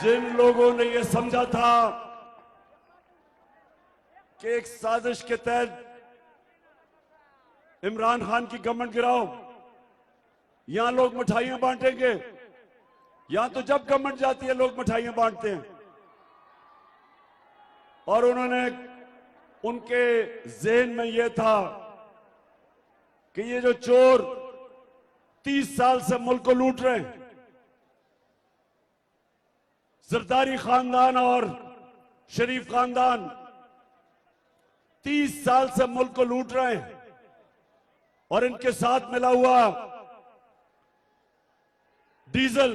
जिन लोगों ने यह समझा था कि एक साजिश के तहत इमरान खान की गवर्नमेंट गिराओ, यहां लोग मिठाइयां बांटेंगे, यहां तो जब गवर्नमेंट जाती है लोग मिठाइयां बांटते हैं, और उन्होंने उनके जहन में यह था कि ये जो चोर 30 साल से मुल्क को लूट रहे हैं, जरदारी खानदान और शरीफ खानदान 30 साल से मुल्क को लूट रहे हैं, और इनके साथ मिला हुआ डीजल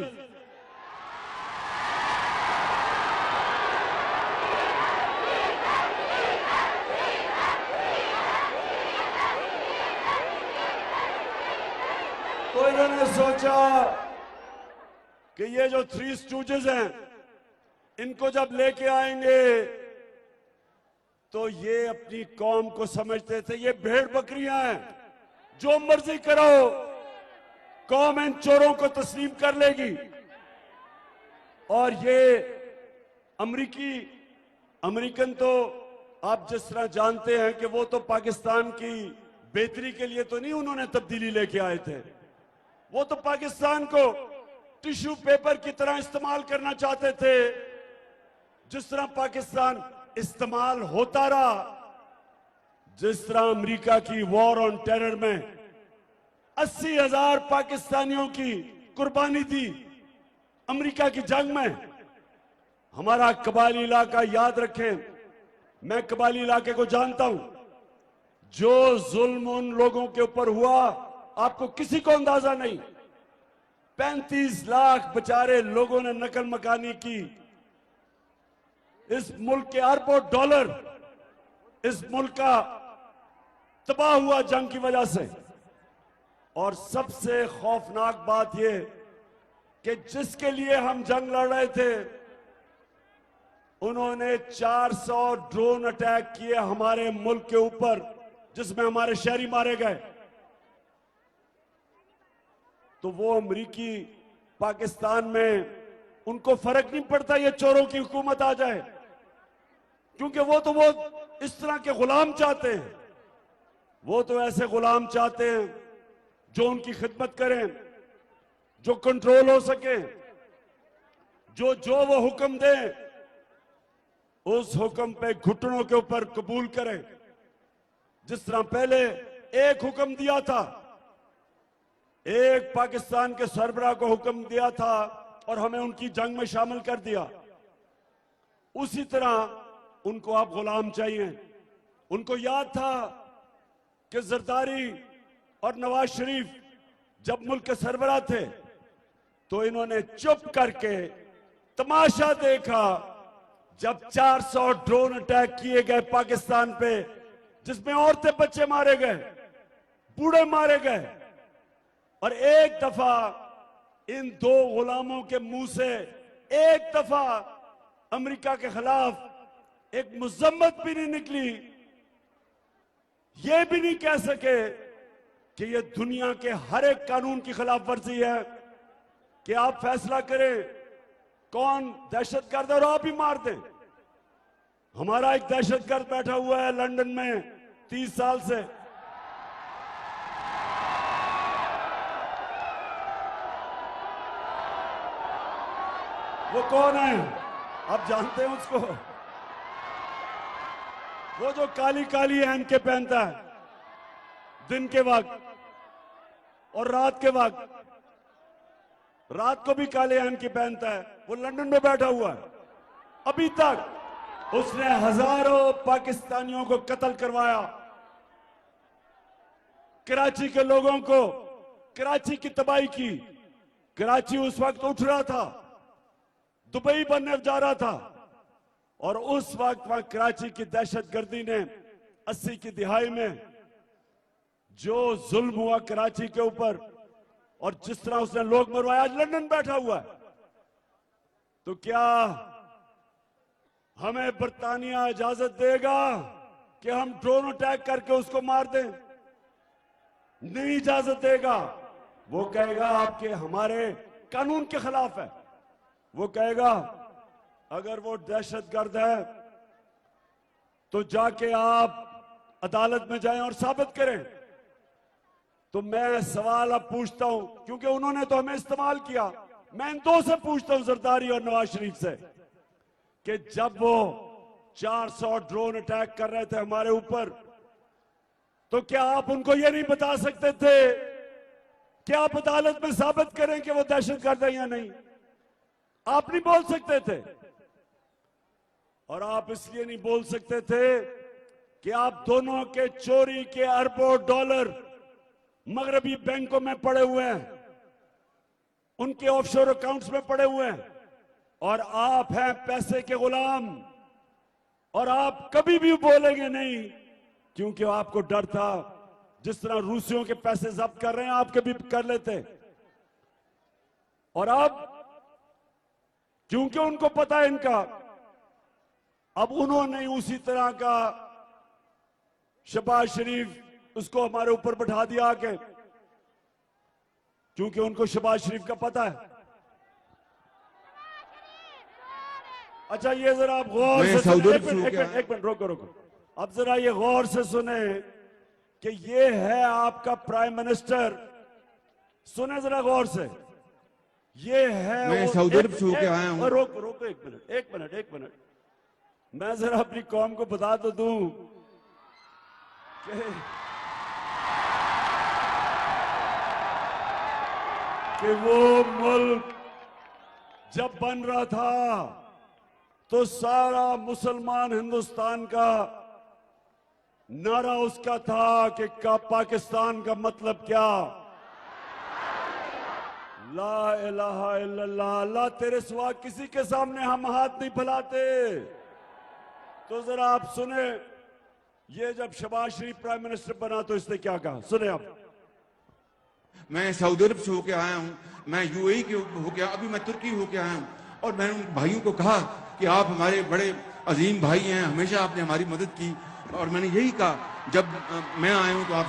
तो इन्होंने सोचा कि ये जो थ्री स्टूजेस हैं, इनको जब लेके आएंगे तो ये अपनी कौम को समझते थे ये भेड़ बकरियां हैं, जो मर्जी करो कौम इन चोरों को तस्लीम कर लेगी। और ये अमेरिकन तो आप जिस तरह जानते हैं कि वो तो पाकिस्तान की बेहतरी के लिए तो नहीं उन्होंने तब्दीली लेके आए थे, वो तो पाकिस्तान को टिश्यू पेपर की तरह इस्तेमाल करना चाहते थे। जिस तरह पाकिस्तान इस्तेमाल होता रहा, जिस तरह अमेरिका की वॉर ऑन टेरर में 80,000 पाकिस्तानियों की कुर्बानी दी अमेरिका की जंग में। हमारा कबायली इलाका याद रखें, मैं कबायली इलाके को जानता हूं, जो जुल्म उन लोगों के ऊपर हुआ आपको किसी को अंदाजा नहीं। 35 लाख बेचारे लोगों ने नकल मकानी की। इस मुल्क के अरबों डॉलर इस मुल्क का तबाह हुआ जंग की वजह से। और सबसे खौफनाक बात यह कि जिसके लिए हम जंग लड़ रहे थे, उन्होंने 400 ड्रोन अटैक किए हमारे मुल्क के ऊपर, जिसमें हमारे शहरी मारे गए। तो वो अमरीकी पाकिस्तान में उनको फर्क नहीं पड़ता ये चोरों की हुकूमत आ जाए, क्योंकि वो इस तरह के गुलाम चाहते हैं। वो तो ऐसे गुलाम चाहते हैं जो उनकी खिदमत करें, जो कंट्रोल हो सके, जो वो हुक्म दें उस हुक्म पे घुटनों के ऊपर कबूल करें। जिस तरह पहले एक हुक्म दिया था, एक पाकिस्तान के सरबराह को हुक्म दिया था और हमें उनकी जंग में शामिल कर दिया, उसी तरह उनको आप गुलाम चाहिए। उनको याद था कि जरदारी और नवाज शरीफ जब मुल्क के सरबराह थे तो इन्होंने चुप करके तमाशा देखा जब 400 ड्रोन अटैक किए गए पाकिस्तान पे, जिसमें औरतें बच्चे मारे गए, बूढ़े मारे गए। और एक दफा इन दो गुलामों के मुंह से एक दफा अमेरिका के खिलाफ एक मुजम्मत भी नहीं निकली। ये भी नहीं कह सके कि ये दुनिया के हर एक कानून की खिलाफ वर्जी है कि आप फैसला करें कौन दहशतगर्द और आप ही मार दें। हमारा एक दहशतगर्द बैठा हुआ है लंदन में 30 साल से, वो कौन है आप जानते हैं उसको? वो जो काली काली एनके पहनता है दिन के वक्त और रात के वक्त, रात को भी काले एनके पहनता है, वो लंदन में बैठा हुआ है। अभी तक उसने हजारों पाकिस्तानियों को कत्ल करवाया, कराची के लोगों को, कराची की तबाही की। कराची उस वक्त उठ रहा था, दुबई बनने जा रहा था, और उस वक्त वहां कराची की दहशतगर्दी ने 80 की दिहाई में जो जुल्म हुआ कराची के ऊपर और जिस तरह उसने लोग मरवाए, आज लंदन बैठा हुआ है। तो क्या हमें बरतानिया इजाजत देगा कि हम ड्रोन अटैक करके उसको मार दें? नहीं इजाजत देगा। वो कहेगा आपके हमारे कानून के खिलाफ है। वो कहेगा अगर वो दहशतगर्द है तो जाके आप अदालत में जाएं और साबित करें। तो मैं सवाल अब पूछता हूं, क्योंकि उन्होंने तो हमें इस्तेमाल किया। मैं इन दो से पूछता हूं, जरदारी और नवाज शरीफ से, कि जब वो 400 ड्रोन अटैक कर रहे थे हमारे ऊपर, तो क्या आप उनको ये नहीं बता सकते थे कि आप अदालत में साबित करें कि वो दहशतगर्द है या नहीं? आप नहीं बोल सकते थे। और आप इसलिए नहीं बोल सकते थे कि आप दोनों के चोरी के अरबों डॉलर मगरबी बैंकों में पड़े हुए हैं, उनके ऑफशोर अकाउंट्स में पड़े हुए हैं, और आप हैं पैसे के गुलाम। और आप कभी भी बोलेंगे नहीं, क्योंकि आपको डर था, जिस तरह रूसियों के पैसे जब्त कर रहे हैं आप कभी कर लेते। और अब क्योंकि उनको पता है इनका, अब उन्होंने उसी तरह का शहबाज शरीफ उसको हमारे ऊपर बैठा दिया आके, क्योंकि उनको शहबाज शरीफ का पता है। अच्छा, ये जरा आप गौर से सुने, एक मिनट रोको। अब जरा ये गौर से सुने कि ये है आपका प्राइम मिनिस्टर। सुने जरा गौर से, ये है। मैं सऊदी अरब से होके आया हूं। रोको एक मिनट। मैं जरा अपनी कौम को बता तो दूं कि वो मुल्क जब बन रहा था तो सारा मुसलमान हिंदुस्तान का नारा उसका था कि पाकिस्तान का मतलब क्या? ला इलाहा इल्लल्लाह, अल्लाह तेरे सिवा किसी के सामने हम हाथ नहीं फैलाते। तो जरा आप सुने, ये जब शहबाज शरीफ प्राइम मिनिस्टर बना तो इसने क्या कहा, सुने आप। मैं सऊदी अरब से होके आया हूं, मैं यूएई के होके, अभी मैं तुर्की होके आया हूं, और मैंने उन भाइयों को कहा कि आप हमारे बड़े अजीम भाई हैं, हमेशा आपने हमारी मदद की। और मैंने यही कहा, जब मैं आया हूं तो आप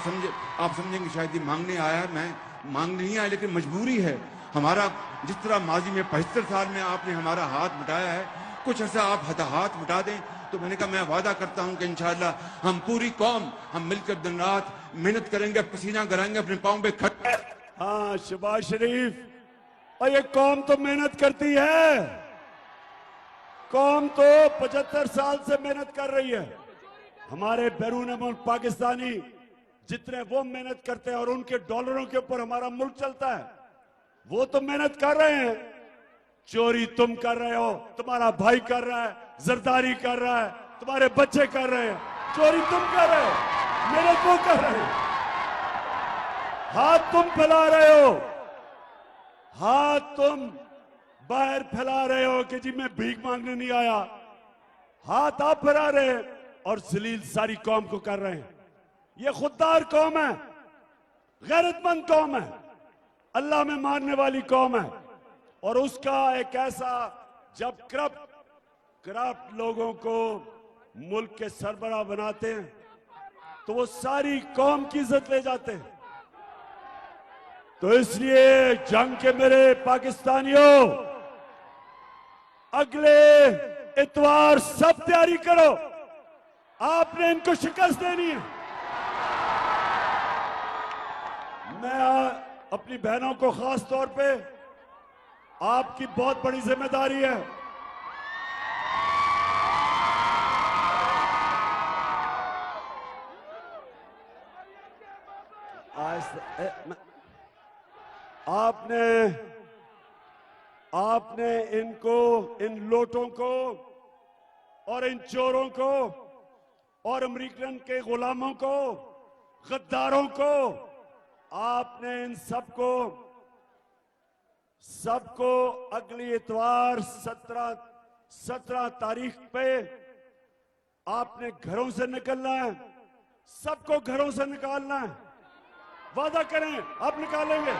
समझेंगे शायद ये मांगने आया, मैं मांगने नहीं आया, लेकिन मजबूरी है हमारा। जिस तरह माजी में 75 साल में आपने हमारा हाथ मिटाया है, कुछ ऐसा आप हाथ मिटा दें। तो मैंने कहा मैं वादा करता हूं कि इंशाअल्लाह हम पूरी कौम हम मिलकर दिन रात मेहनत करेंगे, पसीना कराएंगे, अपने पांव पे खट। हाँ शहबाज शरीफ, और ये कौम तो मेहनत करती है, कौम तो 75 साल से मेहनत कर रही है। हमारे बैरून मुल्क पाकिस्तानी जितने वो मेहनत करते हैं और उनके डॉलरों के ऊपर हमारा मुल्क चलता है, वो तो मेहनत कर रहे हैं। चोरी तुम कर रहे हो, तुम्हारा भाई कर रहा है, जरदारी कर रहा है, तुम्हारे बच्चे कर रहे हैं। चोरी तुम कर रहे हो, मेहनत वो कर रहे हैं। हाथ तुम फैला रहे हो, हाथ तुम बाहर फैला रहे हो कि जी मैं भीख मांगने नहीं आया। हाथ आप फैला रहे हैं और जलील सारी कौम को कर रहे हैं। ये खुददार कौम है, गैरतमंद कौम है, अल्लाह में मानने वाली कौम है। और उसका एक ऐसा, जब करप्ट लोगों को मुल्क के सरबराह बनाते हैं तो वो सारी कौम की इज्जत ले जाते हैं। तो इसलिए जंग के मेरे पाकिस्तानियों, अगले इतवार सब तैयारी करो, आपने इनको शिकस्त देनी है। मैं अपनी बहनों को खास तौर पे, आपकी बहुत बड़ी जिम्मेदारी है। आपने इनको, इन लोटों को और इन चोरों को और अमेरिकन के गुलामों को, गद्दारों को, आपने इन सबको अगली इतवार 17 तारीख पे आपने घरों से निकलना है। सबको घरों से निकालना है। वादा करें आप निकालेंगे।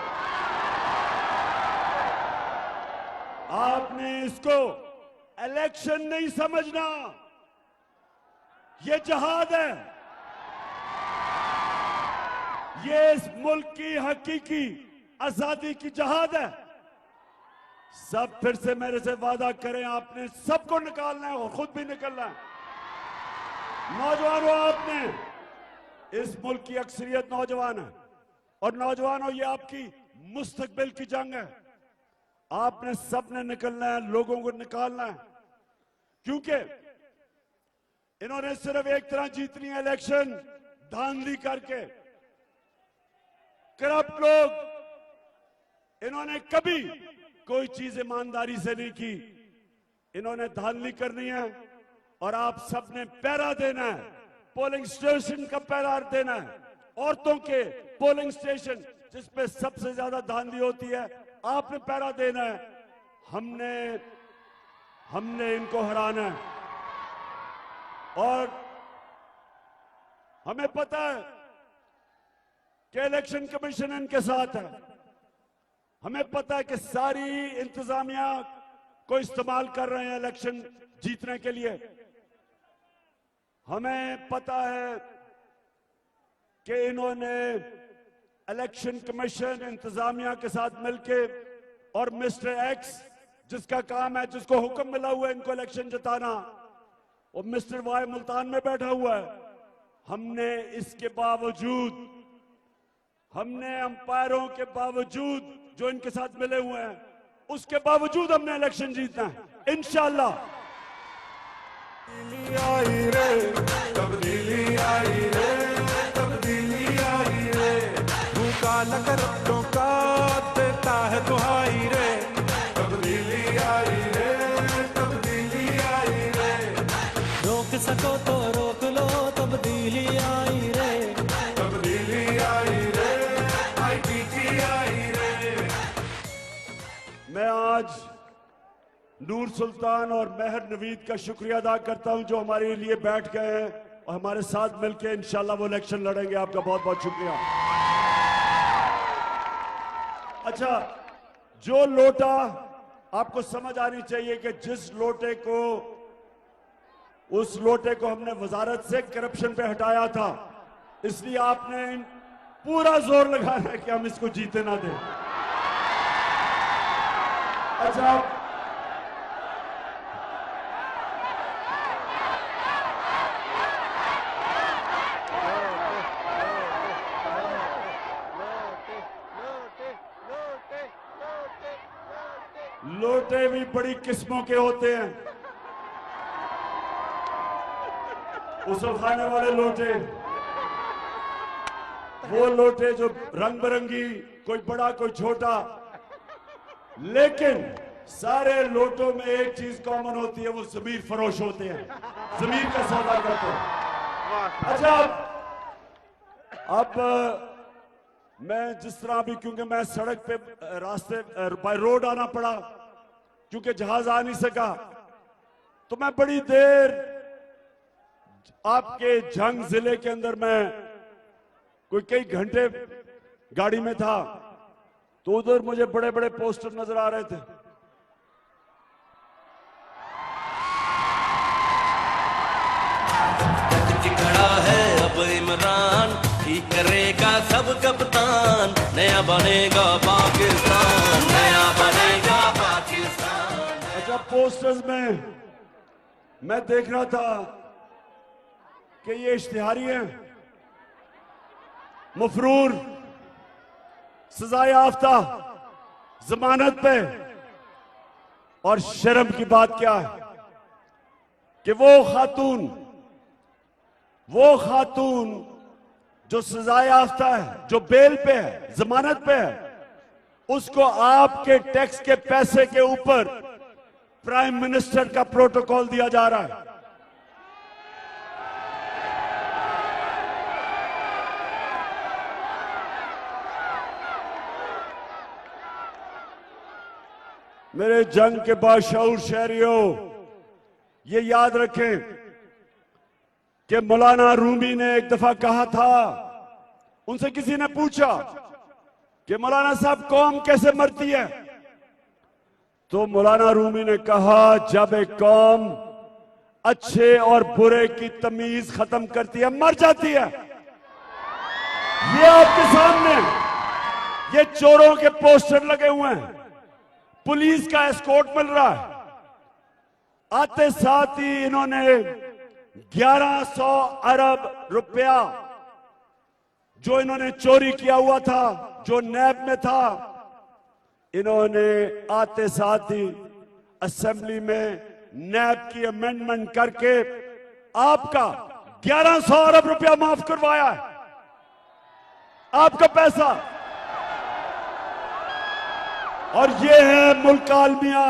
आपने इसको इलेक्शन नहीं समझना, ये जहाद है। ये इस मुल्क की हकीकी आजादी की जहाद है। सब फिर से मेरे से वादा करें, आपने सबको निकालना है और खुद भी निकलना है। नौजवानों, आपने, इस मुल्क की अक्सरियत नौजवान है और नौजवानों, ये आपकी मुस्तकबिल की जंग है। आपने सबने निकलना है, लोगों को निकालना है, क्योंकि इन्होंने सिर्फ एक तरह जीतनी है इलेक्शन, धांधली करके। करप्ट लोग, इन्होंने कभी कोई चीज ईमानदारी से नहीं की, इन्होंने धांधली करनी है। और आप सबने पहरा देना है, पोलिंग स्टेशन का पहरा देना है, औरतों के पोलिंग स्टेशन जिसपे सबसे ज्यादा धांधली होती है, आपने पहरा देना है। हमने इनको हराना है और हमें पता है कि इलेक्शन कमीशन इनके साथ है। हमें पता है कि सारी इंतजामिया को इस्तेमाल कर रहे हैं इलेक्शन जीतने के लिए। हमें पता है कि इन्होंने इलेक्शन कमीशन इंतजामिया के साथ मिलके और मिस्टर एक्स जिसका काम है, जिसको हुक्म मिला हुआ है इनको इलेक्शन जिताना, और मिस्टर वाई मुल्तान में बैठा हुआ है। हमने इसके बावजूद, हमने अंपायरों के बावजूद जो इनके साथ मिले हुए हैं, उसके बावजूद हमने इलेक्शन जीतना है इंशाअल्लाह। तब्दीली आई रे, तब्दीली आई रे, तब्दीली आई रे, भूखा करप्टों का देता है दुहाई रे, तब्दीली आई रे, तब्दीली आई रे, रोक सको तो रोक लो, तब्दीली आई रे, तब्दीली आई रे, ITT आई रे। मैं आज नूर सुल्तान और मेहर नवीद का शुक्रिया अदा करता हूं जो हमारे लिए बैठ गए हैं और हमारे साथ मिलकर इंशाल्लाह वो इलेक्शन लड़ेंगे। आपका बहुत बहुत शुक्रिया। अच्छा, जो लोटा, आपको समझ आनी चाहिए कि जिस लोटे को, उस लोटे को हमने वजारत से करप्शन पे हटाया था, इसलिए आपने पूरा जोर लगाना है कि हम इसको जीते ना दें। अच्छा, लोटे भी बड़ी किस्मों के होते हैं। उसको खाने वाले लोटे, वो लोटे जो रंग बिरंगी, कोई बड़ा कोई छोटा, लेकिन सारे लोटों में एक चीज कॉमन होती है, वो जमीर फरोश होते हैं, जमीर का सौदा करते हैं। अच्छा, अब मैं जिस तरह भी, क्योंकि मैं सड़क पे रास्ते बाय रोड आना पड़ा क्योंकि जहाज आ नहीं सका, तो मैं बड़ी देर आपके जंग जिले के अंदर, मैं कोई कई घंटे गाड़ी में था, तो उधर मुझे बड़े बड़े पोस्टर नजर आ रहे थे। खड़ा है अब इमरान, ठीक करेगा सब कप्तान, नया बनेगा पाकिस्तान, नया बनेगा पाकिस्तान। अच्छा, पोस्टर्स में मैं देख रहा था कि ये इश्तिहारी हैं, मफरूर, सजाए याफ्ता, जमानत पे, और शर्म की बात क्या है कि वो खातून जो सजाए याफ्ता है, जो बेल पे है, जमानत पे है, उसको आपके टैक्स के पैसे के ऊपर प्राइम मिनिस्टर का प्रोटोकॉल दिया जा रहा है। मेरे जंग के बाशऊर शहरियों, ये याद रखें कि मौलाना रूमी ने एक दफा कहा था, उनसे किसी ने पूछा कि मौलाना साहब कौम कैसे मरती है, तो मौलाना रूमी ने कहा, जब एक कौम अच्छे और बुरे की तमीज खत्म करती है, मर जाती है। ये आपके सामने ये चोरों के पोस्टर लगे हुए हैं, पुलिस का एस्कॉर्ट मिल रहा है। आते साथ ही इन्होंने 1100 अरब रुपया जो इन्होंने चोरी किया हुआ था, जो नैब में था, इन्होंने आते साथ ही असेंबली में नैब की अमेंडमेंट करके आपका 1100 अरब रुपया माफ करवाया है। आपका पैसा। और ये है मुल्क आलमिया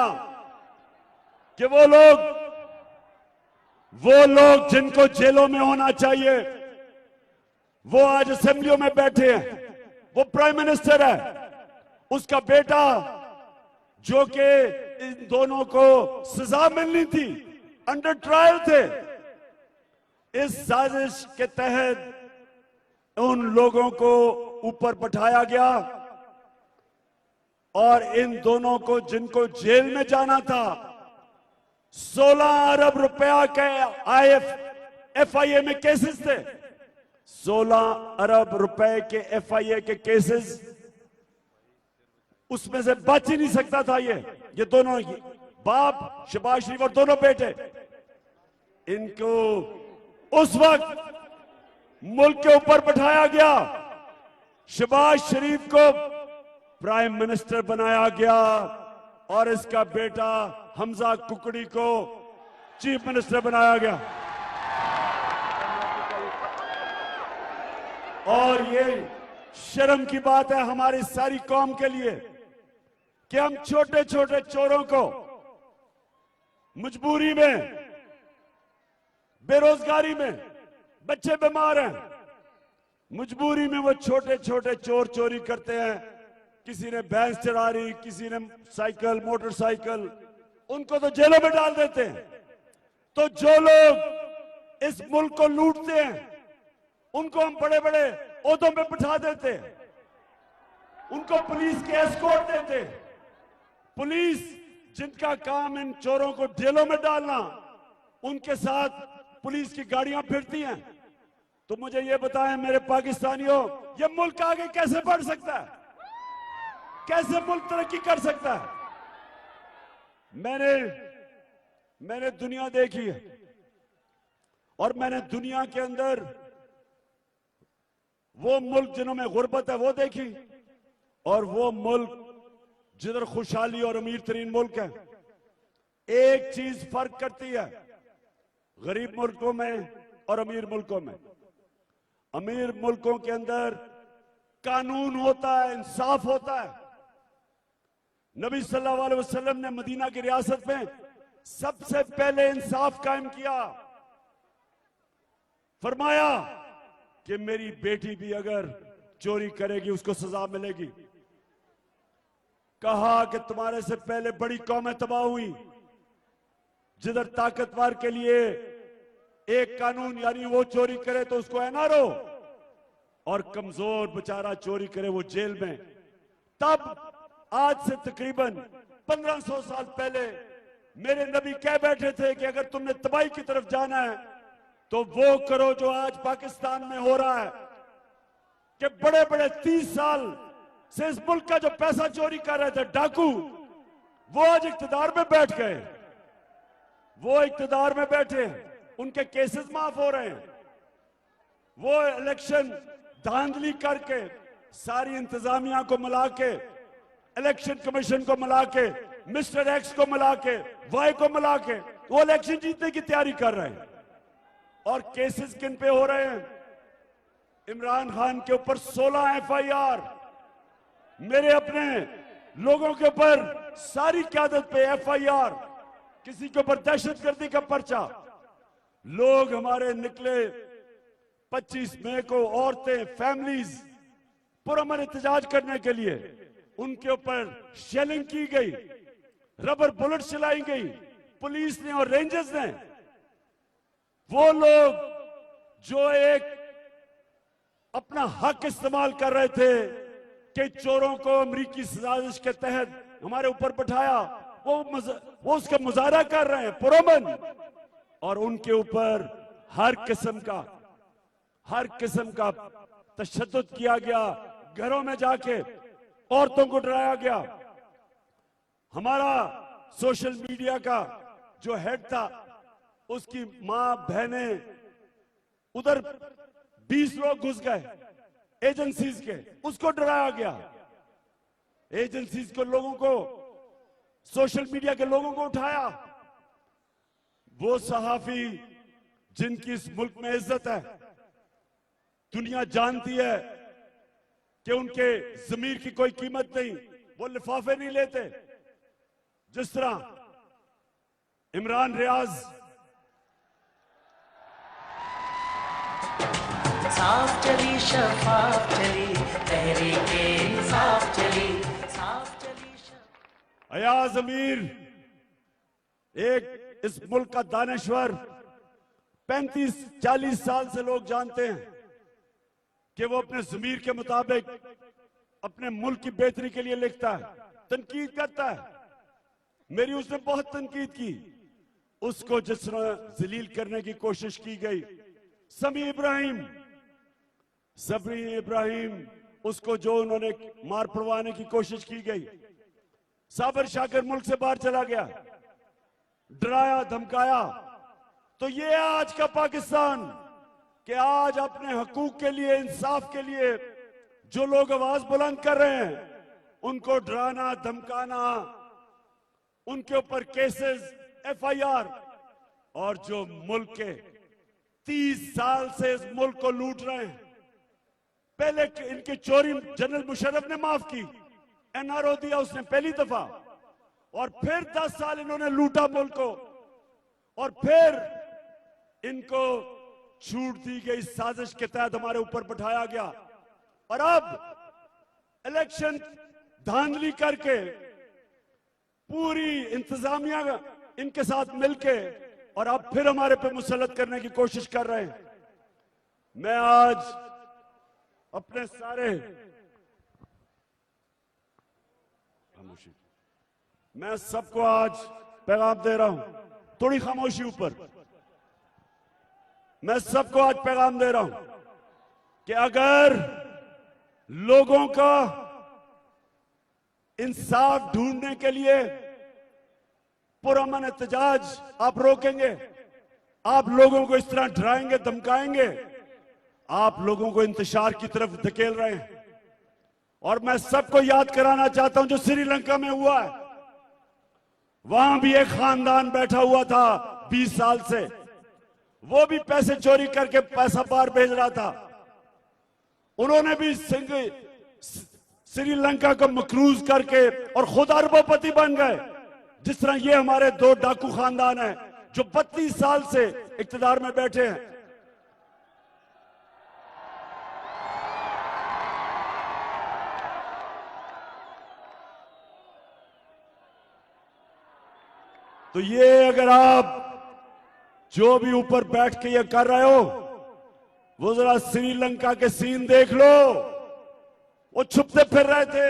कि वो लोग जिनको जेलों में होना चाहिए वो आज असेंबलियों में बैठे हैं। वो प्राइम मिनिस्टर है, उसका बेटा जो कि इन दोनों को सजा मिलनी थी, अंडर ट्रायल थे, इस साजिश के तहत उन लोगों को ऊपर बैठाया गया और इन दोनों को जिनको जेल में जाना था 16 अरब रुपया के एफआईए में केसेस थे। 16 अरब रुपए के एफआईए के केसेस, उसमें से बच ही नहीं सकता था ये दोनों बाप शहबाज शरीफ और दोनों बेटे। इनको उस वक्त मुल्क के ऊपर बैठाया गया, शहबाज शरीफ को प्राइम मिनिस्टर बनाया गया और इसका बेटा हमजा कुकड़ी को चीफ मिनिस्टर बनाया गया। और ये शर्म की बात है हमारी सारी कौम के लिए कि हम छोटे छोटे चोरों को मजबूरी में, बेरोजगारी में, बच्चे बीमार हैं, मजबूरी में वो छोटे छोटे चोर चोरी करते हैं। किसी ने भैंस चरा रही, किसी ने साइकिल, मोटरसाइकिल, उनको तो जेलों में डाल देते हैं। तो जो लोग इस मुल्क को लूटते हैं उनको हम बड़े बड़े ओहदों पे बिठा देते हैं, उनको पुलिस के एस्कॉर्ट देते हैं। पुलिस जिनका काम इन चोरों को जेलों में डालना, उनके साथ पुलिस की गाड़ियां फिरती हैं। तो मुझे ये बताएं मेरे पाकिस्तानियों, ये मुल्क आगे कैसे बढ़ सकता है, कैसे मुल्क तरक्की कर सकता है? मैंने दुनिया देखी है और मैंने दुनिया के अंदर वो मुल्क जिन्हों में गुर्बत है वो देखी और वो मुल्क जिधर खुशहाली और अमीर तरीन मुल्क है। एक चीज फर्क करती है गरीब मुल्कों में और अमीर मुल्कों में। अमीर मुल्कों के अंदर कानून होता है, इंसाफ होता है। नबी सल्लल्लाहु अलैहि वसल्लम ने मदीना की रियासत में सबसे पहले इंसाफ कायम किया। फरमाया कि मेरी बेटी भी अगर चोरी करेगी उसको सजा मिलेगी। कहा कि तुम्हारे से पहले बड़ी कौमें तबाह हुई जिधर ताकतवर के लिए एक कानून, यानी वो चोरी करे तो उसको एनआरओ, और कमजोर बेचारा चोरी करे वो जेल में। तब आज से तकरीबन 1500 साल पहले मेरे नबी कह बैठे थे कि अगर तुमने तबाही की तरफ जाना है तो वो करो जो आज पाकिस्तान में हो रहा है कि बड़े बड़े 30 साल से इस मुल्क का जो पैसा चोरी कर रहे थे डाकू, वो आज इख्तिदार में बैठ गए। वो इख्तिदार में बैठे हैं, उनके केसेस माफ हो रहे हैं। वो इलेक्शन धांधली करके सारी इंतजामिया को मिला के, इलेक्शन कमीशन को मिला के, मिस्टर एक्स को मिला के, वाई को मिला के वो इलेक्शन जीतने की तैयारी कर रहे हैं। और केसेस किन पे हो रहे हैं? इमरान खान के ऊपर 16 एफआईआर, मेरे अपने लोगों के ऊपर सारी क्यादत पे एफआईआर, किसी के ऊपर दहशतगर्दी का पर्चा। लोग हमारे निकले 25 मई को, औरतें, फैमिलीज पुरअमन एहतजाज करने के लिए, उनके ऊपर शेलिंग की गई, रबर बुलेट चलाई गई पुलिस ने और रेंजर्स ने। वो लोग जो एक अपना हक इस्तेमाल कर रहे थे कि चोरों को अमेरिकी साजिश के तहत हमारे ऊपर बैठाया, वो उसका मुजाहरा कर रहे हैं पुरअमन, और उनके ऊपर हर किस्म का तशद्दुद किया गया। घरों में जाके औरतों को डराया गया। हमारा सोशल मीडिया का जो हेड था, उसकी मां बहनें, उधर 20 लोग घुस गए एजेंसीज के, उसको डराया गया। एजेंसीज के लोगों को, सोशल मीडिया के लोगों को उठाया। वो सहाफी जिनकी इस मुल्क में इज्जत है, दुनिया जानती है कि उनके जमीर की कोई कीमत नहीं, वो लिफाफे नहीं लेते। जिस तरह इमरान रियाज साफ चली शफाफ चली तहरीके इंसाफ चली साफ चली अयाज अमीर, एक इस मुल्क का दानश्वर, 35-40 साल से लोग जानते हैं कि वो अपने ज़मीर के मुताबिक अपने मुल्क की बेहतरी के लिए लिखता है, तनकीद करता है। मेरी उसने बहुत तनकीद की। उसको जिस तरह जलील करने की कोशिश की गई, समी इब्राहिम, उसको जो उन्होंने मार पड़वाने की कोशिश की गई। साबर शाकिर मुल्क से बाहर चला गया, डराया धमकाया। तो ये है आज का पाकिस्तान कि आज अपने हकूक के लिए, इंसाफ के लिए जो लोग आवाज बुलंद कर रहे हैं, उनको डराना धमकाना, उनके ऊपर केसेस, FIR, और जो मुल्क के 30 साल से इस मुल्क को लूट रहे हैं। पहले इनकी चोरी जनरल मुशर्रफ ने माफ की, NRO दिया उसने पहली दफा, और फिर 10 साल इन्होंने लूटा मुल्क को, और फिर इनको छूट दी गई, साजिश के तहत हमारे ऊपर बैठाया गया। और अब इलेक्शन धांधली करके पूरी इंतजामिया इनके साथ मिलके और अब फिर हमारे पे मुसल्लत करने की कोशिश कर रहे हैं। मैं आज अपने सारे खामोशी, मैं सबको आज पैगाम दे रहा हूं, थोड़ी खामोशी ऊपर। मैं सबको आज पैगाम दे रहा हूं कि अगर लोगों का इंसाफ ढूंढने के लिए पुरअमन एहतजाज आप रोकेंगे, आप लोगों को इस तरह डराएंगे धमकाएंगे, आप लोगों को इंतशार की तरफ धकेल रहे हैं। और मैं सबको याद कराना चाहता हूं जो श्रीलंका में हुआ है, वहां भी एक खानदान बैठा हुआ था 20 साल से, वो भी पैसे चोरी करके पैसा बाहर भेज रहा था। उन्होंने भी श्रीलंका को मकरूज करके और खुद अरबोपति बन गए। जिस तरह ये हमारे 2 डाकू खानदान हैं जो 32 साल से इक्तदार में बैठे हैं। तो ये अगर आप जो भी ऊपर बैठ के ये कर रहे हो, वो जरा श्रीलंका के सीन देख लो। वो छुपते फिर रहे थे,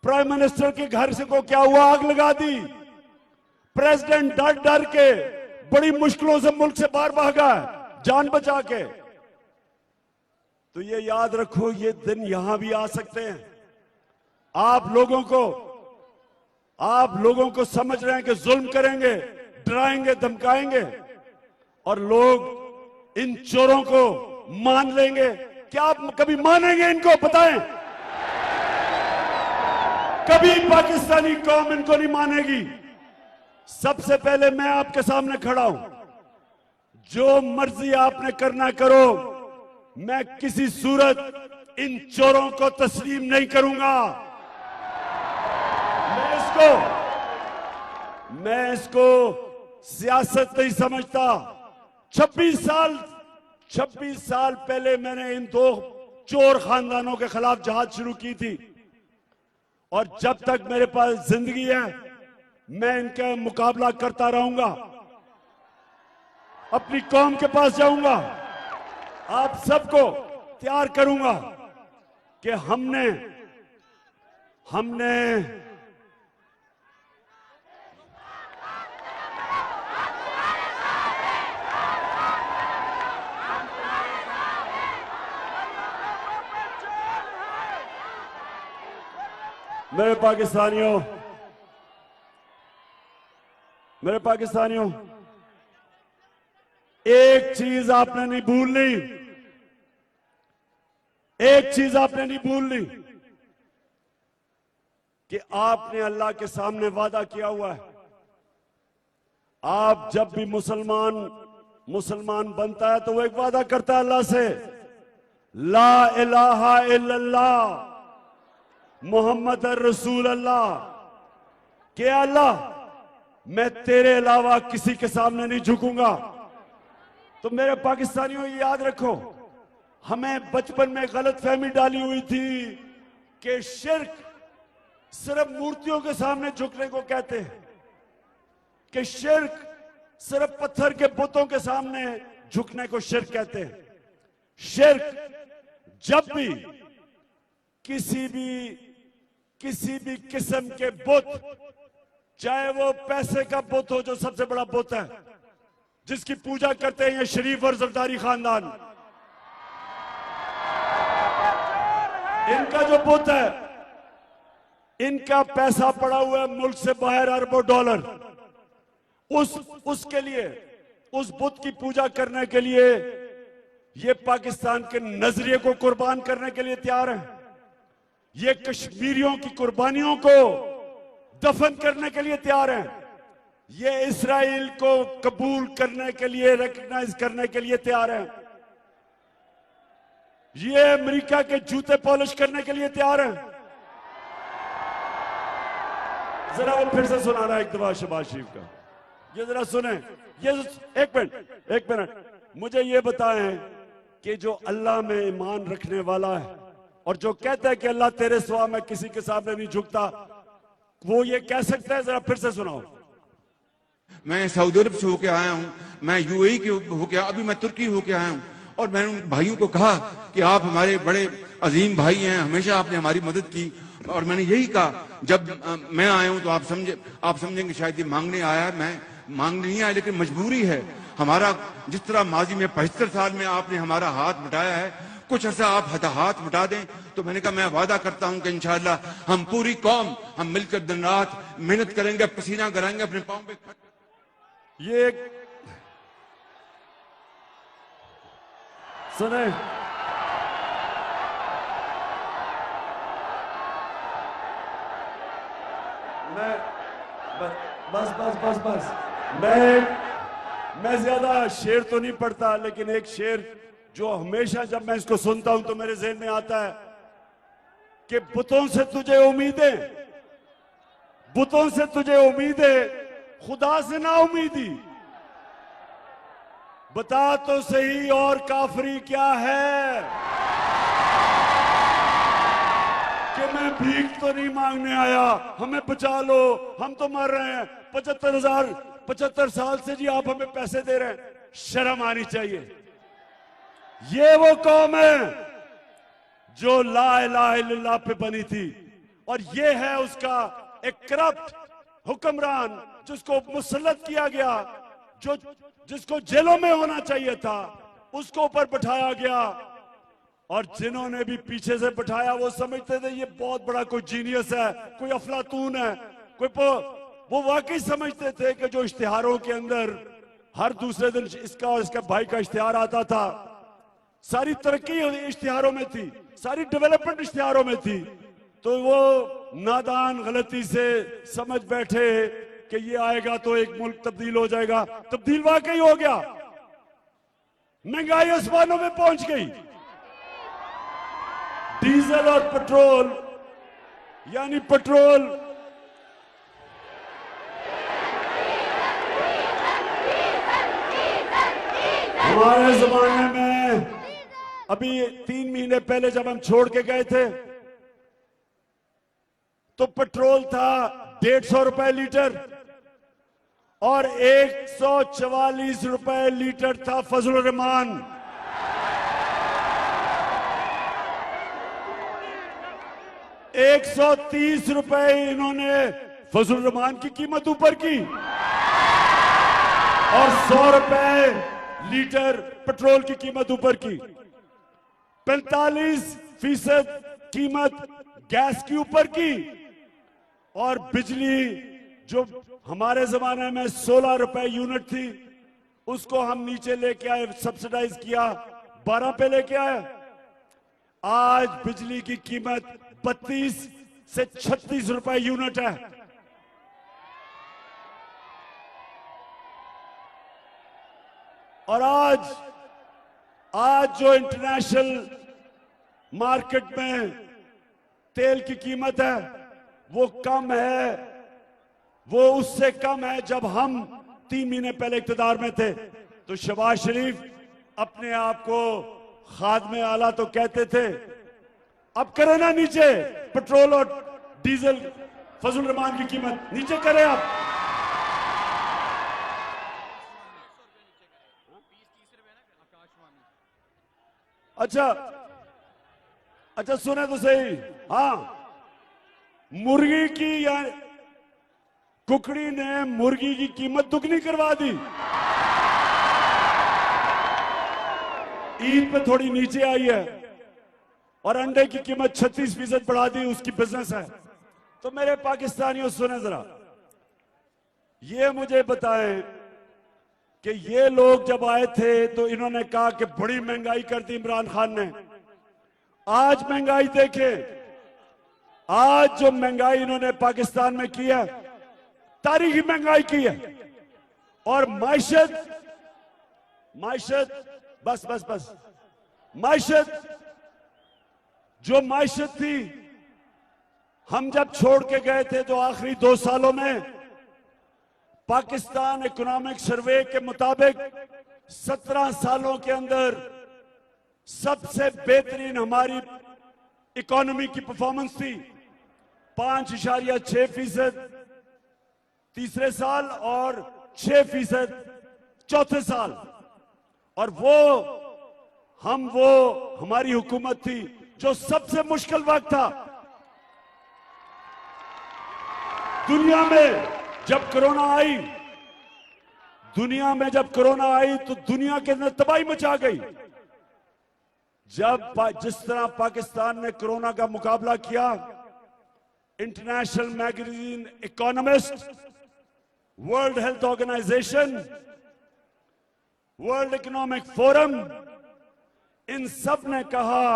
प्राइम मिनिस्टर के घर से को क्या हुआ, आग लगा दी। प्रेसिडेंट डर डर के बड़ी मुश्किलों से मुल्क से बाहर भागा जान बचा के। तो ये याद रखो, ये दिन यहां भी आ सकते हैं। आप लोगों को समझ रहे हैं कि जुल्म करेंगे, डराएंगे धमकाएंगे, और लोग इन चोरों को मान लेंगे। क्या आप कभी मानेंगे इनको? बताएं। कभी पाकिस्तानी कौम इनको नहीं मानेगी। सबसे पहले मैं आपके सामने खड़ा हूं, जो मर्जी आपने करना करो, मैं किसी सूरत इन चोरों को तस्लीम नहीं करूंगा। मैं इसको सियासत नहीं समझता। 26 साल पहले मैंने इन 2 चोर खानदानों के खिलाफ जहाद शुरू की थी, और जब तक मेरे पास जिंदगी है मैं इनका मुकाबला करता रहूंगा। अपनी कौम के पास जाऊंगा, आप सबको तैयार करूंगा कि हमने मेरे पाकिस्तानियों, मेरे पाकिस्तानियों, एक चीज आपने नहीं भूलनी, एक चीज आपने नहीं भूलनी कि आपने अल्लाह के सामने वादा किया हुआ है। आप जब भी मुसलमान बनता है तो वो एक वादा करता है अल्लाह से, ला इलाहा इल्लल्लाह मोहम्मद रसूल अल्लाह, कि अल्लाह मैं तेरे अलावा किसी के सामने नहीं झुकूंगा। तो मेरे पाकिस्तानियों ये याद रखो, हमें बचपन में गलत फहमी डाली हुई थी कि शिर्क सिर्फ मूर्तियों के सामने झुकने को कहते हैं, कि शिर्क सिर्फ पत्थर के बुतों के सामने झुकने को शिर्क कहते हैं। शिर्क जब भी किसी भी किस्म के बुत, चाहे वो पैसे का बुत हो जो सबसे बड़ा बुत है जिसकी पूजा करते हैं ये शरीफ और जरदारी खानदान, इनका जो बुत है, इनका पैसा पड़ा हुआ है मुल्क से बाहर अरबों डॉलर, उसके लिए, उस बुत की पूजा करने के लिए ये पाकिस्तान के नजरिए को कुर्बान करने के लिए तैयार है। ये कश्मीरियों की कुर्बानियों को दफन करने के लिए तैयार है। ये इस्राइल को कबूल करने के लिए, रिकॉग्नाइज करने के लिए तैयार है। ये अमेरिका के जूते पॉलिश करने के लिए तैयार है। जरा वो फिर से सुना रहा है एक दफा शहबाज शरीफ का, ये जरा सुने। ये एक मिनट मुझे ये बताएं कि जो अल्लाह में ईमान रखने वाला है और जो कहता है कि अल्लाह तेरे सिवा मैं किसी के सामने नहीं झुकता, वो ये कह सकता है? जरा फिर से सुनाओ। मैं सऊदी अरब से होके आया हूँ, मैं यूएई के होके, अभी मैं तुर्की होके आया हूँ, और मैंने उन भाइयों को कहा कि आप हमारे बड़े अजीम भाई हैं, हमेशा आपने हमारी मदद की। और मैंने यही कहा, जब मैं आया हूँ तो आप समझेंगे शायद ये मांगने आया है, मैं मांगने नहीं आया, लेकिन मजबूरी है हमारा। जिस तरह माजी में 75 साल में आपने हमारा हाथ बटाया है, कुछ ऐसा आप हाथ बटा दें। तो मैंने कहा मैं वादा करता हूं कि इंशाअल्लाह हम पूरी कौम हम मिलकर दिन रात मेहनत करेंगे, पसीना कराएंगे अपने पांव पे। ये सुने, मैं बस मैं ज्यादा शेर तो नहीं पढ़ता, लेकिन एक शेर जो हमेशा जब मैं इसको सुनता हूं तो मेरे ज़हन में आता है कि बुतों से तुझे उम्मीदें, खुदा से ना उम्मीदी। बता तो सही और काफरी क्या है, कि मैं भीख तो नहीं मांगने आया, हमें बचा लो, हम तो मर रहे हैं। 75 साल से जी आप हमें पैसे दे रहे हैं, शर्म आनी चाहिए। ये वो कौम है जो ला इलाहा इल्लल्लाह पे बनी थी, और ये है उसका एक करप्ट हुक्मरान जिसको मुसल्लत किया गया, जिसको जेलों में होना चाहिए था उसको ऊपर बैठाया गया। और जिन्होंने भी पीछे से बैठाया वो समझते थे ये बहुत बड़ा कोई जीनियस है, कोई अफलातून है, वो वाकई समझते थे कि जो इश्तिहारों के अंदर हर दूसरे दिन इसका और इसका भाई का इश्तिहार आता था, सारी तरक्की इश्तिहारों में थी, सारी डेवलपमेंट इश्तिहारों में थी, तो वो नादान गलती से समझ बैठे कि ये आएगा तो एक मुल्क तब्दील हो जाएगा। तब्दील वाकई हो गया, महंगाई आसमानों में पहुंच गई। डीजल और पेट्रोल, यानी पेट्रोल हमारे जमाने में, अभी 3 महीने पहले जब हम छोड़ के गए थे तो पेट्रोल था 150 रुपए लीटर और 144 रुपए लीटर था फजलुर रहमान। 130 रुपए इन्होंने फजलुर रहमान की कीमत ऊपर की और 100 रुपए लीटर पेट्रोल की कीमत ऊपर की। 45% कीमत गैस की ऊपर की और बिजली जो हमारे जमाने में 16 रुपए यूनिट थी, उसको हम नीचे लेके आए, सब्सिडाइज किया, 12 पे लेके आए। आज बिजली की कीमत 32 से 36 रुपए यूनिट है। और आज जो इंटरनेशनल मार्केट में तेल की कीमत है वो कम है, वो उससे कम है जब हम 3 महीने पहले इक्तदार में थे। तो शहबाज शरीफ अपने आप को खादमे आला तो कहते थे, अब करें ना नीचे पेट्रोल और डीजल फजल रहमान की कीमत नीचे करें आप। अच्छा सुने तो सही। हाँ, मुर्गी की या कुकड़ी ने मुर्गी की कीमत दुगनी करवा दी। ईद पे थोड़ी नीचे आई है और अंडे की कीमत 36% बढ़ा दी, उसकी बिजनेस है। तो मेरे पाकिस्तानियों सुने जरा, ये मुझे बताएं कि ये लोग जब आए थे तो इन्होंने कहा कि बड़ी महंगाई कर दी इमरान खान ने। आज महंगाई देखें, आज जो महंगाई इन्होंने पाकिस्तान में की है, तारीखी महंगाई की है। और माइशत जो माइशत थी, हम जब छोड़ के गए थे तो आखिरी 2 सालों में पाकिस्तान इकोनॉमिक सर्वे के मुताबिक 17 सालों के अंदर सबसे बेहतरीन हमारी इकोनॉमी की परफॉर्मेंस थी। 5.6% तीसरे साल और 6% चौथे साल। और वो हमारी हुकूमत थी जो सबसे मुश्किल वक्त था दुनिया में। जब कोरोना आई तो दुनिया के अंदर तबाही मचा गई। जिस तरह पाकिस्तान ने कोरोना का मुकाबला किया, international magazine economist, world health organisation, world economic forum, इन सब ने कहा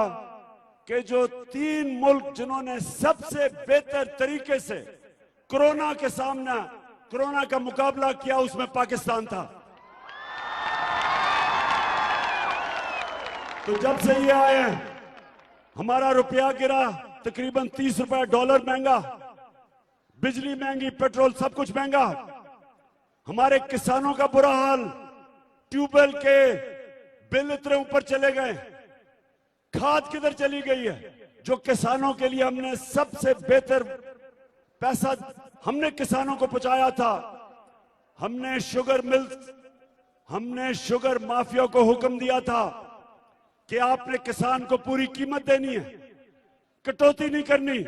कि जो 3 मुल्क जिन्होंने सबसे बेहतर तरीके से कोरोना का मुकाबला किया, उसमें पाकिस्तान था। तो जब से ये आए हैं, हमारा रुपया गिरा, तकरीबन 30 रुपए डॉलर महंगा, बिजली महंगी, पेट्रोल सब कुछ महंगा। हमारे किसानों का बुरा हाल, ट्यूबवेल के बिल इतने ऊपर चले गए, खाद किधर चली गई है। जो किसानों के लिए हमने सबसे बेहतर पैसा हमने किसानों को पहुंचाया था। हमने शुगर माफिया को हुक्म दिया था कि आपने किसान को पूरी कीमत देनी है, कटौती नहीं करनी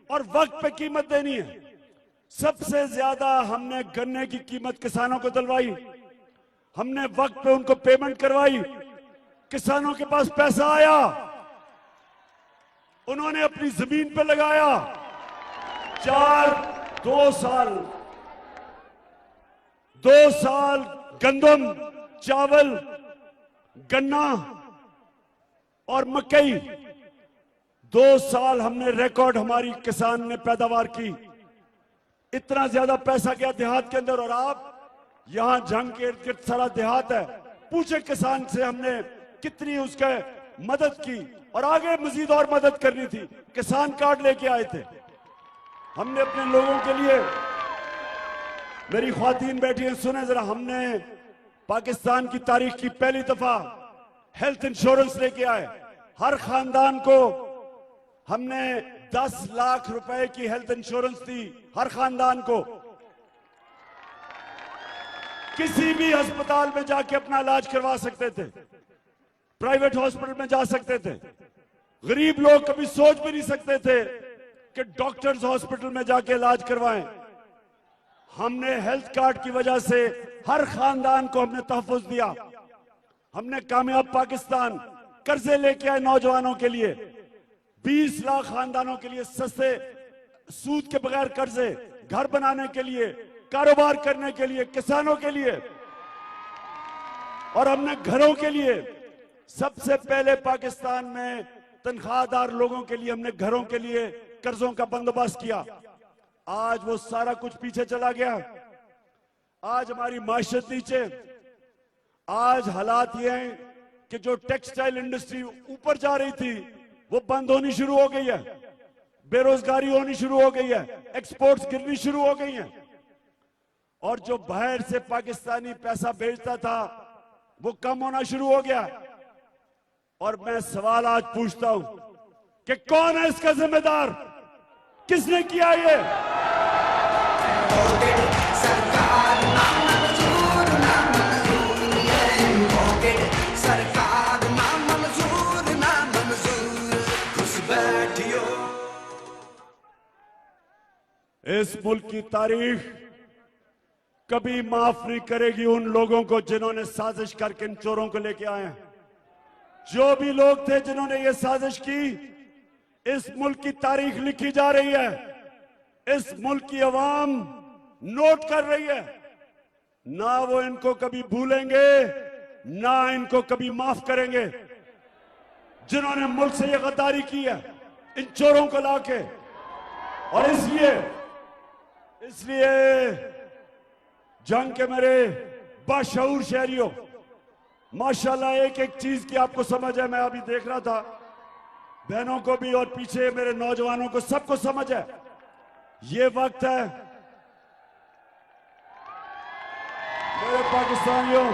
और वक्त पे कीमत देनी है। सबसे ज्यादा हमने गन्ने की कीमत किसानों को दिलवाई, हमने वक्त पे उनको पेमेंट करवाई, किसानों के पास पैसा आया, उन्होंने अपनी जमीन पे लगाया। 2 साल गंदम, चावल, गन्ना और मकई, 2 साल हमने रिकॉर्ड हमारी किसान ने पैदावार की। इतना ज्यादा पैसा गया देहात के अंदर। और आप यहां जंग के इर्द गिर्द सारा देहात है, पूछे किसान से हमने कितनी उसके मदद की और आगे मजीद और मदद करनी थी। किसान कार्ड लेके आए थे हमने अपने लोगों के लिए। मेरी ख्वातीन बैठी हैं, सुने जरा, हमने पाकिस्तान की तारीख की पहली दफा हेल्थ इंश्योरेंस लेके आए। हर खानदान को हमने 10 लाख रुपए की हेल्थ इंश्योरेंस दी, हर खानदान को। किसी भी अस्पताल में जाके अपना इलाज करवा सकते थे, प्राइवेट हॉस्पिटल में जा सकते थे। गरीब लोग कभी सोच भी नहीं सकते थे कि डॉक्टर्स हॉस्पिटल में जाके इलाज करवाएं। हमने हेल्थ कार्ड की वजह से हर खानदान को हमने तहफ़्फ़ुज़ दिया। हमने कामयाब पाकिस्तान कर्जे लेके आए नौजवानों के लिए, 20 लाख खानदानों के लिए सस्ते सूद के बगैर कर्जे, घर बनाने के लिए कारोबार करने के लिए, किसानों के लिए और हमने घरों के लिए सबसे पहले पाकिस्तान में तनख्वाहदार लोगों के लिए हमने घरों के लिए कर्जों का बंदोबस्त किया। आज वो सारा कुछ पीछे चला गया। आज हमारी माशरत नीचे, आज हालात ये हैं कि जो टेक्सटाइल इंडस्ट्री ऊपर जा रही थी वो बंद होनी शुरू हो गई है, बेरोजगारी होनी शुरू हो गई है, एक्सपोर्ट्स गिरनी शुरू हो गई हैं और जो बाहर से पाकिस्तानी पैसा भेजता था वो कम होना शुरू हो गया। और मैं सवाल आज पूछता हूं कि कौन है इसका जिम्मेदार? किसने किया ये? सरकार ना मंजूर ना मंजूर, खुश बैठियो। इस मुल्क की तारीख कभी माफ नहीं करेगी उन लोगों को जिन्होंने साजिश करके इन चोरों को लेके आए हैं। जो भी लोग थे जिन्होंने ये साजिश की, इस मुल्क की तारीख लिखी जा रही है। इस मुल्क की अवाम नोट कर रही है। ना वो इनको कभी भूलेंगे, ना इनको कभी माफ करेंगे। जिन्होंने मुल्क से ये गद्दारी की है इन चोरों को लाके, और इसलिए जंग के मेरे बाशऊर शहरियों, माशाल्लाह एक एक चीज की आपको समझ है। मैं अभी देख रहा था, बहनों को भी और पीछे मेरे नौजवानों को सबको समझ है। ये वक्त है मेरे पाकिस्तानियों,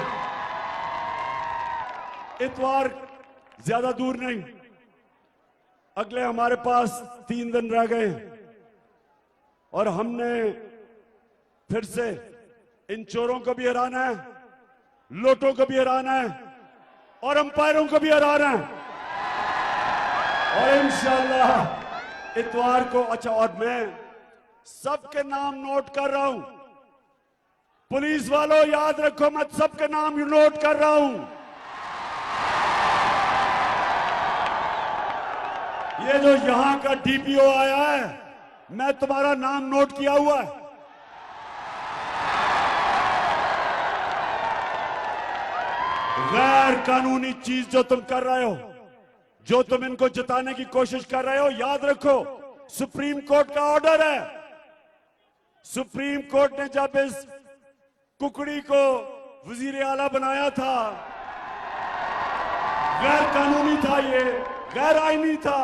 इतवार ज्यादा दूर नहीं, अगले हमारे पास 3 दिन रह गए और हमने फिर से इन चोरों को भी हराना है, लोटों को भी हराना है और अंपायरों को भी हराना है। और इंशाअल्लाह इतवार को, अच्छा, और मैं सबके नाम नोट कर रहा हूं। पुलिस वालों याद रखो, मैं सबके नाम नोट कर रहा हूं। ये जो यहां का डीपीओ आया है, मैं तुम्हारा नाम नोट किया हुआ है। गैर कानूनी चीज जो तुम कर रहे हो, जो तुम इनको जिताने की कोशिश कर रहे हो, याद रखो सुप्रीम कोर्ट का ऑर्डर है। सुप्रीम कोर्ट ने जब इस कुकड़ी को वजीर आला बनाया था, गैर कानूनी था, ये गैर आईनी था,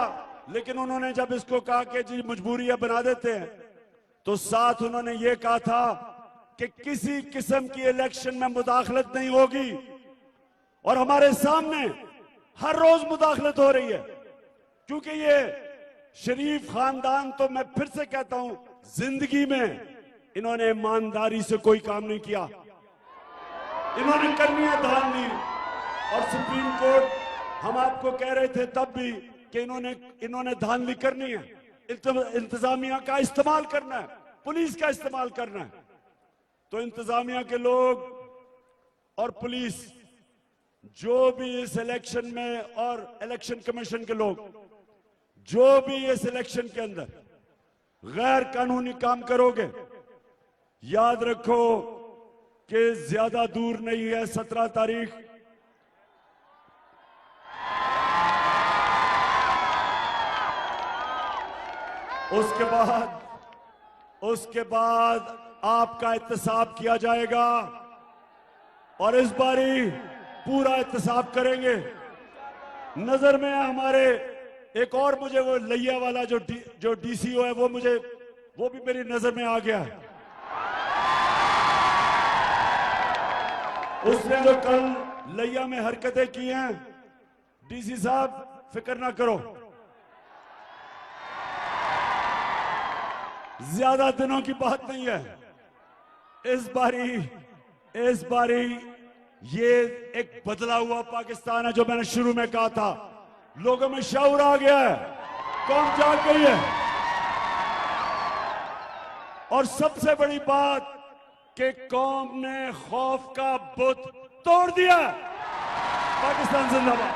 लेकिन उन्होंने जब इसको कहा कि जी मजबूरी है बना देते हैं, तो साथ उन्होंने ये कहा था कि किसी किस्म की इलेक्शन में मुदाखलत नहीं होगी। और हमारे सामने हर रोज मुदाखलत हो रही है, क्योंकि ये शरीफ खानदान, तो मैं फिर से कहता हूं, जिंदगी में इन्होंने ईमानदारी से कोई काम नहीं किया। इन्होंने करनी है धांधली। और सुप्रीम कोर्ट, हम आपको कह रहे थे तब भी कि इन्होंने धांधली करनी है, इंतजामिया का इस्तेमाल करना है, पुलिस का इस्तेमाल करना है। तो इंतजामिया के लोग और पुलिस, जो भी इस इलेक्शन में, और इलेक्शन कमीशन के लोग जो भी इस इलेक्शन के अंदर गैर कानूनी काम करोगे, याद रखो कि ज्यादा दूर नहीं है 17 तारीख। उसके बाद आपका एहतसाब किया जाएगा और इस बारी पूरा एहतसाब करेंगे। नजर में है हमारे एक और, मुझे वो लैया वाला जो डीसीओ है, वो भी मेरी नजर में आ गया है। उसने जो कल लैया में हरकतें की हैं, डीसी साहब फिक्र ना करो, ज्यादा दिनों की बात नहीं है। इस बारी ये एक बदला हुआ पाकिस्तान है, जो मैंने शुरू में कहा था। लोगों में शऊर आ गया है, कौम जाग गई है। और सबसे बड़ी बात कि कौम ने खौफ का बुत तोड़ दिया। पाकिस्तान जिंदाबाद।